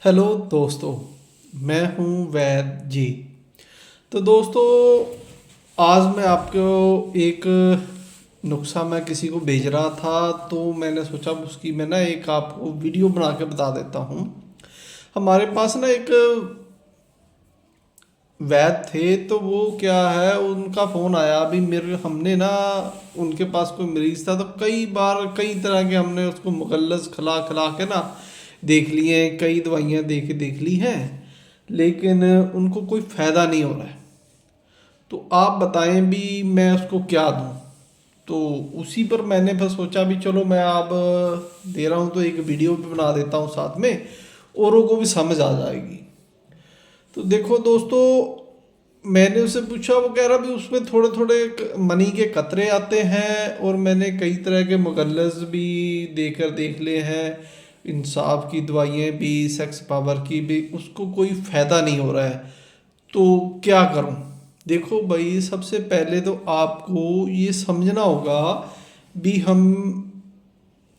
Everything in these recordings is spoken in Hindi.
हेलो दोस्तों, मैं हूं वैद जी। तो दोस्तों, आज मैं आपको एक नुस्खा मैं किसी को भेज रहा था, तो मैंने सोचा उसकी मैं ना एक आपको वीडियो बना के बता देता हूं। हमारे पास ना एक वैद थे, तो वो क्या है, उनका फ़ोन आया अभी मेरे, हमने ना उनके पास कोई मरीज़ था, तो कई बार कई तरह के हमने उसको मुगल्लस खिला खिला के ना देख लिए हैं, कई दवाइयाँ देख ली हैं, लेकिन उनको कोई फ़ायदा नहीं हो रहा है। तो आप बताएं भी मैं उसको क्या दूं। तो उसी पर मैंने बस सोचा भी चलो मैं आप दे रहा हूं तो एक वीडियो भी बना देता हूं साथ में, औरों को भी समझ आ जाएगी। तो देखो दोस्तों, मैंने उससे पूछा, वो कह रहा भी उसमें थोड़े थोड़े मनी के कतरे आते हैं, और मैंने कई तरह के मुगल्लस भी देकर देख लिए हैं, इंसाफ की दवाइयाँ भी, सेक्स पावर की भी, उसको कोई फ़ायदा नहीं हो रहा है। तो क्या करूं? देखो भाई, सबसे पहले तो आपको ये समझना होगा भी हम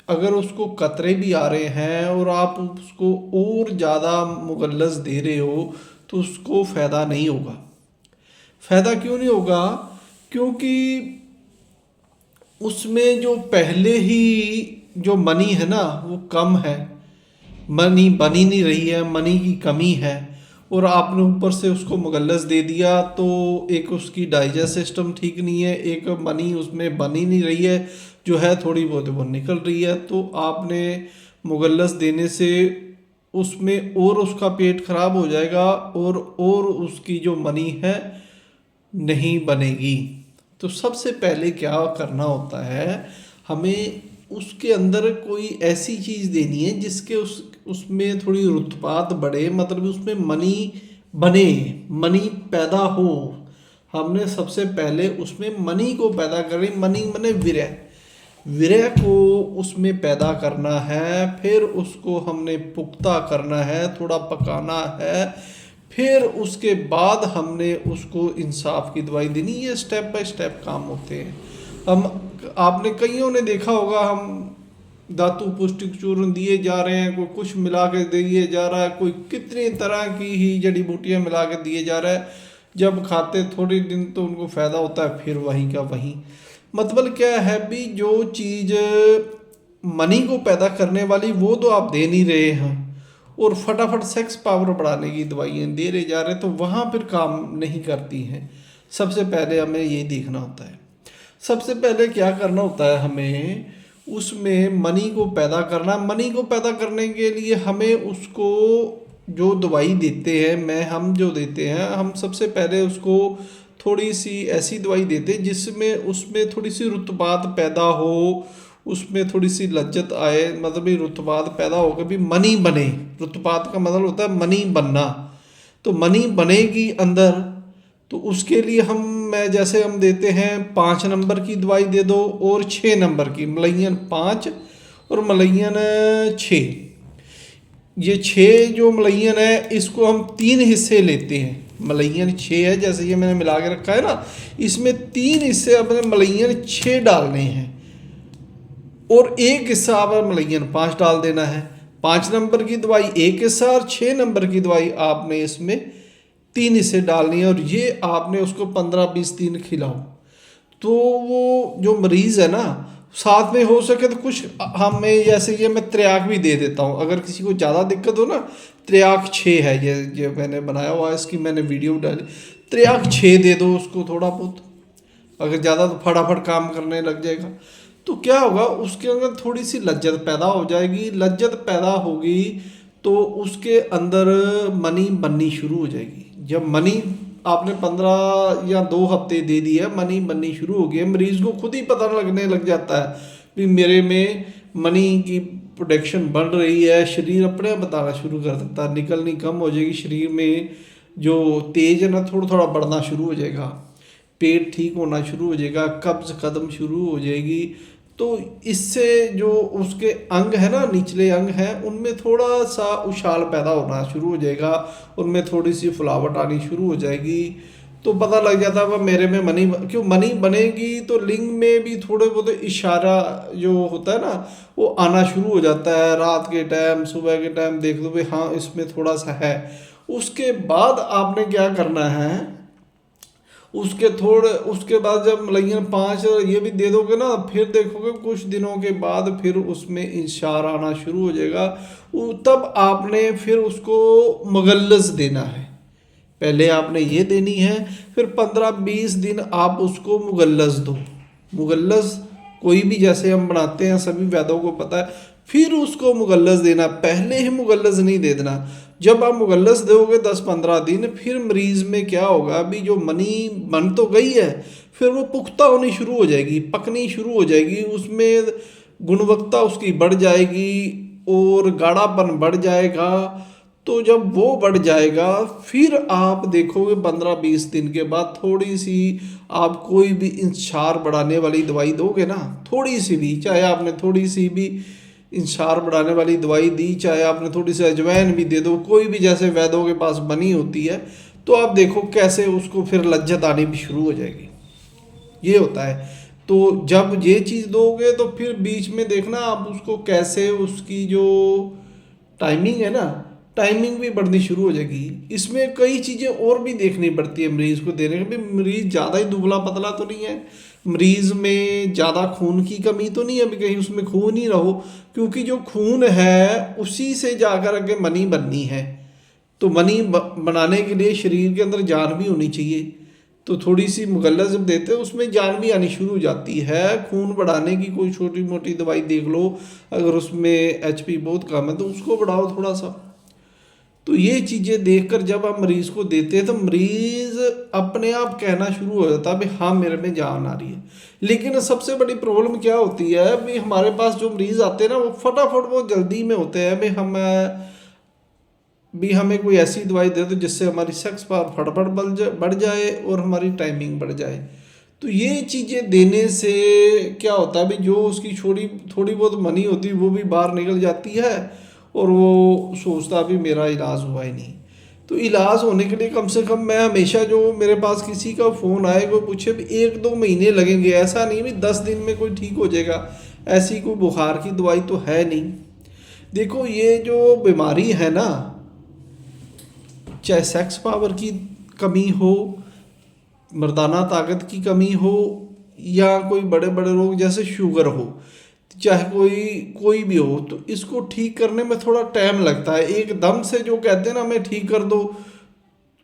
अगर उसको कतरे भी आ रहे हैं और आप उसको और ज़्यादा मुगल्लस दे रहे हो, तो उसको फ़ायदा नहीं होगा। फ़ायदा क्यों नहीं होगा? क्योंकि उसमें जो पहले ही जो मनी है ना वो कम है, मनी बनी नहीं रही है, मनी की कमी है, और आपने ऊपर से उसको मुगल्लस दे दिया, तो एक उसकी डाइजेस्ट सिस्टम ठीक नहीं है, एक मनी उसमें बनी नहीं रही है, जो है थोड़ी बहुत वो निकल रही है। तो आपने मुगल्लस देने से उसमें और उसका पेट खराब हो जाएगा, और उसकी जो मनी है नहीं बनेगी। तो सबसे पहले क्या करना होता है, हमें उसके अंदर कोई ऐसी चीज़ देनी है जिसके उसमें थोड़ी रुतबात बढ़े, मतलब उसमें मनी बने, मनी पैदा हो। हमने सबसे पहले उसमें मनी को पैदा करें, मनी मने विरय, विरय को उसमें पैदा करना है, फिर उसको हमने पुख्ता करना है, थोड़ा पकाना है, फिर उसके बाद हमने उसको इंसाफ की दवाई देनी। ये स्टेप बाय स्टेप काम होते हैं। हम आपने कईयों ने देखा होगा, हम धातु पुष्टिक चूर्ण दिए जा रहे हैं, कोई कुछ मिला के दिए जा रहा है, कोई कितनी तरह की ही जड़ी बूटियां मिला के दिए जा रहा है। जब खाते थोड़ी दिन तो उनको फ़ायदा होता है, फिर वहीं का वहीं। मतलब क्या है भी, जो चीज़ मनी को पैदा करने वाली वो तो आप दे नहीं रहे हैं, और फटाफट सेक्स पावर बढ़ाने की दवाइयाँ दे रहे जा रहे हैं, तो वहाँ फिर काम नहीं करती हैं। सबसे पहले हमें ये देखना होता है, सबसे पहले क्या करना होता है, हमें उसमें मनी को पैदा करना। मनी को पैदा करने के लिए हमें उसको जो दवाई देते हैं, हम जो देते हैं, हम सबसे पहले उसको थोड़ी सी ऐसी दवाई देते हैं जिसमें उसमें थोड़ी सी रुतबात पैदा हो, उसमें थोड़ी सी लज्जत आए, मतलब ये रुतबात पैदा हो के भी मनी बने। रुतबात का मतलब होता है मनी बनना। तो मनी बनेगी अंदर, तो उसके लिए मैं जैसे हम देते हैं 5 नंबर की दवाई दे दो, और 6 नंबर की, मलैयन 5 और मलैयन 6। ये 6 जो मलैयन है, इसको हम 3 हिस्से लेते हैं। मलैयन 6 है, जैसे ये मैंने मिला के रखा है ना, इसमें 3 हिस्से अपने मलैयन 6 डालने हैं, और एक हिस्सा आप मलैयन 5 डाल देना है। 5 नंबर की दवाई एक हिस्सा, और 6 नंबर की दवाई आपने इसमें 3 हिस्से डालनी है, और ये आपने उसको 15-20 दिन खिलाओ। तो वो जो मरीज़ है ना, साथ में हो सके तो कुछ हमें, जैसे ये मैं त्रियाक भी दे देता हूँ, अगर किसी को ज़्यादा दिक्कत हो ना। त्रियाक 6 है, ये मैंने बनाया हुआ है, इसकी मैंने वीडियो डाली। त्रियाक 6 दे दो उसको, थोड़ा बहुत, अगर ज़्यादा तो फटाफट काम करने लग जाएगा। तो क्या होगा, उसके अंदर थोड़ी सी लज्जत पैदा हो जाएगी। लज्जत पैदा होगी तो उसके अंदर मनी बननी शुरू हो जाएगी। जब मनी आपने 15 या 2 हफ्ते दे दी है, मनी बननी शुरू हो गई है, मरीज को खुद ही पता लगने लग जाता है कि मेरे में मनी की प्रोडक्शन बढ़ रही है। शरीर अपने आप बताना शुरू कर देता है, निकलनी कम हो जाएगी शरीर में, जो तेज है ना थोड़ा थोड़ा बढ़ना शुरू हो जाएगा, पेट ठीक होना शुरू हो जाएगा, कब्ज कदम शुरू हो जाएगी। तो इससे जो उसके अंग है ना, निचले अंग हैं, उनमें थोड़ा सा उछाल पैदा होना शुरू हो जाएगा, उनमें थोड़ी सी फुलावट आनी शुरू हो जाएगी। तो पता लग जाता है वह मेरे में मनी क्यों मनी बनेगी, तो लिंग में भी थोड़े बहुत इशारा जो होता है ना वो आना शुरू हो जाता है। रात के टाइम सुबह के टाइम देख लो भाई हाँ इसमें थोड़ा सा है। उसके बाद आपने क्या करना है, उसके बाद जब मतलब 5 ये भी दे दोगे ना, फिर देखोगे कुछ दिनों के बाद फिर उसमें इंशार आना शुरू हो जाएगा। तब आपने फिर उसको मुगल्लस देना है। पहले आपने ये देनी है, फिर 15-20 दिन आप उसको मुगल्लस दो। मुगल्लस कोई भी जैसे हम बनाते हैं सभी वैद्यों को पता है, फिर उसको मुगल्लस देना, पहले ही मुगल्लस नहीं दे देना। जब आप मुगल्लस दोगे 10-15 दिन, फिर मरीज में क्या होगा, अभी जो मनी बन तो गई है, फिर वो पुख्ता होनी शुरू हो जाएगी, पकनी शुरू हो जाएगी, उसमें गुणवत्ता उसकी बढ़ जाएगी और गाढ़ापन बढ़ जाएगा। तो जब वो बढ़ जाएगा फिर आप देखोगे 15-20 दिन के बाद थोड़ी सी आप कोई भी इंशार बढ़ाने वाली दवाई दोगे ना, थोड़ी सी भी, चाहे आपने थोड़ी सी भी इंशार बढ़ाने वाली दवाई दी, चाहे आपने थोड़ी सी अजवाइन भी दे दो, कोई भी जैसे वैद्यों के पास बनी होती है, तो आप देखो कैसे उसको फिर लज्जत आनी भी शुरू हो जाएगी। ये होता है। तो जब ये चीज़ दोगे तो फिर बीच में देखना आप उसको कैसे, उसकी जो टाइमिंग है ना, टाइमिंग भी बढ़नी शुरू हो जाएगी। इसमें कई चीज़ें और भी देखनी पड़ती है मरीज़ को देने के भी। मरीज़ ज़्यादा ही दुबला पतला तो नहीं है, मरीज़ में ज़्यादा खून की कमी तो नहीं है अभी, कहीं उसमें खून ही रहो, क्योंकि जो खून है उसी से जाकर आगे मनी बननी है। तो मनी बनाने के लिए शरीर के अंदर जान भी होनी चाहिए। तो थोड़ी सी मुगल्लस जब देते हैं उसमें जान भी आनी शुरू हो जाती है। खून बढ़ाने की कोई छोटी मोटी दवाई देख लो, अगर उसमें एचपी बहुत कम है तो उसको बढ़ाओ थोड़ा सा। तो ये चीज़ें देखकर जब आप मरीज़ को देते हैं तो मरीज़ अपने आप कहना शुरू हो जाता है भाई हाँ मेरे में जान आ रही है। लेकिन सबसे बड़ी प्रॉब्लम क्या होती है भाई, हमारे पास जो मरीज़ आते हैं ना वो फटाफट बहुत जल्दी में होते हैं भाई हमें कोई ऐसी दवाई दे दो जिससे हमारी सेक्स पावर फटाफट बढ़ जाए और हमारी टाइमिंग बढ़ जाए। तो ये चीज़ें देने से क्या होता है भाई, जो उसकी थोड़ी बहुत मनी होती है वो भी बाहर निकल जाती है और वो सोचता भी मेरा इलाज हुआ ही नहीं। तो इलाज होने के लिए कम से कम मैं हमेशा, जो मेरे पास किसी का फ़ोन आए कोई पूछे भी 1-2 महीने लगेंगे, ऐसा नहीं भी 10 दिन में कोई ठीक हो जाएगा, ऐसी कोई बुखार की दवाई तो है नहीं। देखो ये जो बीमारी है ना, चाहे सेक्स पावर की कमी हो, मर्दाना ताकत की कमी हो, या कोई बड़े बड़े रोग जैसे शुगर हो, चाहे कोई भी हो, तो इसको ठीक करने में थोड़ा टाइम लगता है। एकदम से जो कहते हैं ना हमें ठीक कर दो,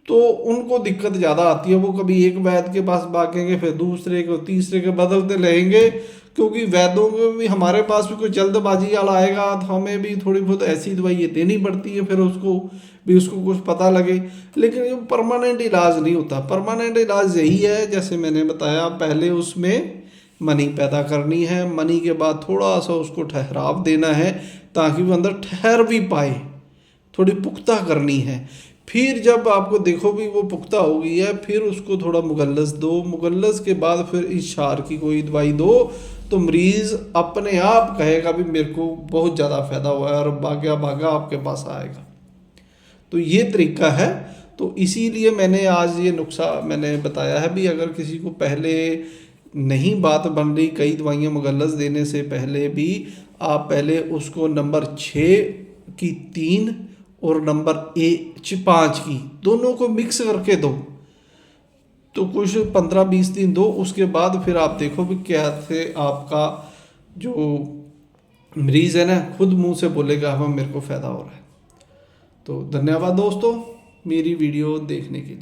तो उनको दिक्कत ज़्यादा आती है। वो कभी एक वैद्य के पास भागेंगे, फिर दूसरे को, तीसरे के बदलते रहेंगे, क्योंकि वैद्यों को भी, हमारे पास भी कोई जल्दबाजी वाला आएगा तो हमें भी थोड़ी बहुत ऐसी दवाई ये देनी पड़ती है, फिर उसको कुछ पता लगे। लेकिन ये परमानेंट इलाज नहीं होता। परमानेंट इलाज यही है जैसे मैंने बताया, पहले उसमें मनी पैदा करनी है, मनी के बाद थोड़ा सा उसको ठहराव देना है ताकि वो अंदर ठहर भी पाए, थोड़ी पुख्ता करनी है। फिर जब आपको देखो भी वो पुख्ता हो गई है, फिर उसको थोड़ा मुगल्लस दो, मुगल्लस के बाद फिर इशार की कोई दवाई दो, तो मरीज़ अपने आप कहेगा भी मेरे को बहुत ज़्यादा फ़ायदा हुआ है और भागा भागा आपके पास आएगा। तो ये तरीका है। तो इसीलिए मैंने आज ये नुस्खा मैंने बताया है भी, अगर किसी को पहले नहीं बात बन रही, कई दवाइयाँ मुगल्लस देने से पहले भी, आप पहले उसको नंबर 6 की 3 और नंबर 5 की दोनों को मिक्स करके दो, तो कुछ 15-20 दिन दो। उसके बाद फिर आप देखो भी क्या से आपका जो मरीज़ है ना खुद मुंह से बोलेगा हाँ मेरे को फ़ायदा हो रहा है। तो धन्यवाद दोस्तों मेरी वीडियो देखने के लिए।